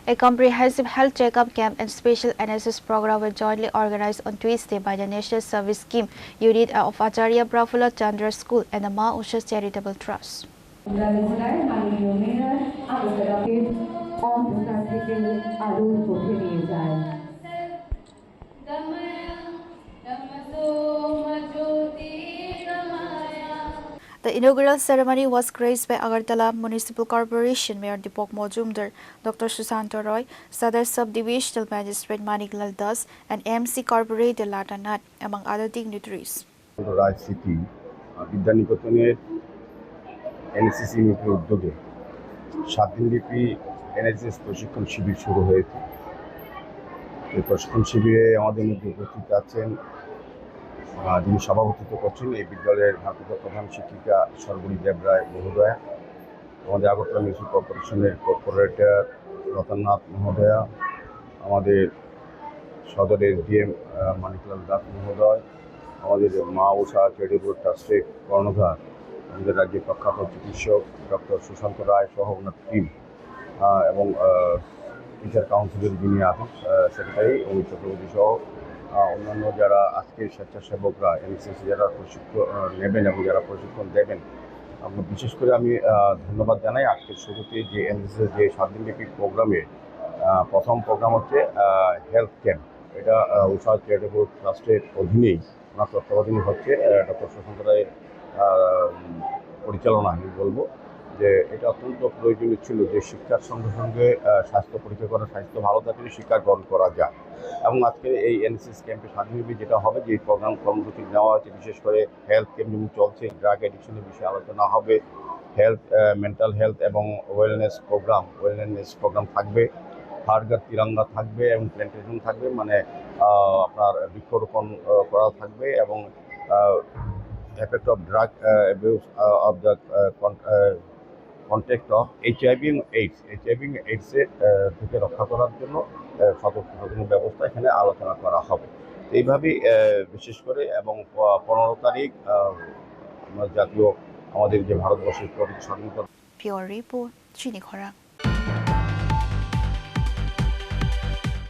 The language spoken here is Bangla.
A comprehensive health checkup camp and special NSS program were jointly organized on Tuesday by the National Service Scheme Unit of Acharya Prafulla Chandra School and the Ma Usha Charitable Trust. The inaugural ceremony was graced by Agartala Municipal Corporation Mayor Deepak Mojumdar, Dr. Susanto Roy, Sadar Sub-Divisional Magistrate Maniklal Das, and MC Corporator Lata Nat, among other dignitaries. Roy city বিদ্যানিকেতনের NSS ইউনিটের উদ্যোগে 7 দিনব্যাপী এনএসএস প্রশিক্ষণ শিবির শুরু হয়েছে। এই প্রশিক্ষণ শিবিরে আমাদের মধ্যে উপস্থিত আছেন যিনি সভাপতিত্ব করছেন এই বিদ্যালয়ের ভারপ্রাপ্ত প্রধান শিক্ষিকা সর্বরী দেবরায় মহোদয়া, আমাদের আগরতলা মিউনিসিপাল কর্পোরেশনের কর্পোরেটর রতননাথ মহোদয়া, আমাদের সদর এসডিএম মানিকলাল দাস মহোদয়, আমাদের মা উষা চ্যারিটেবল ট্রাস্টের কর্ণধার, আমাদের রাজ্যের প্রখ্যাত চিকিৎসক ডক্টর সুশান্ত রায় সহ ওনার টিম এবং টিচার কাউন্সিলের যিনি আছেন সেক্রেটারি অমিত চক্রবর্তী সহ অন্যান্য যারা আজকের স্বেচ্ছাসেবকরা এনএসএসে যারা প্রশিক্ষণ নেবেন এবং যারা প্রশিক্ষণ দেবেন, বিশেষ করে আমি ধন্যবাদ জানাই। আজকের শুরুতে যে এনএসএস যে 7 দিনব্যাপী প্রোগ্রামে প্রথম প্রোগ্রাম হচ্ছে হেলথ ক্যাম্প। এটা উষা চ্যারিটেবল ট্রাস্টের অধীনেই ওনার তত্ত্বাবধানে হচ্ছে ডক্টর সুশান্ত রায়ের পরিচালনা। আমি বলবো যে এটা অত্যন্ত প্রয়োজনীয় ছিল যে শিক্ষার সঙ্গে সঙ্গে স্বাস্থ্য পরীক্ষা করা, স্বাস্থ্য ভালো থাকলে শিক্ষা গ্রহণ করা যায়। এবং আজকে এই এনএসএস ক্যাম্পে স্বাধীনভাবে যেটা হবে যে প্রোগ্রাম কর্মসূচি নেওয়া হয়েছে, বিশেষ করে হেলথ ক্যাম্প যেমন চলছে, ড্রাগ অ্যাডিকশনের বিষয়ে আলোচনা হবে, হেলথ মেন্টাল হেলথ এবং ওয়েলনেস প্রোগ্রাম থাকবে, হর ঘর তিরঙ্গা থাকবে এবং প্ল্যান্টেশন থাকবে, মানে আপনার বৃক্ষরোপণ করা থাকবে এবং effect of drug abuse of the contact of HIV এবং এইডসের থেকে রক্ষা করার জন্য সতর্কতামূলক ব্যবস্থা এখানে আলোচনা করা হবে। এইভাবেই বিশেষ করে এবং 15 তারিখ জাতীয় আমাদের যে ভারতবর্ষের স্বাধীনতা। Pure Report, Chini Khora.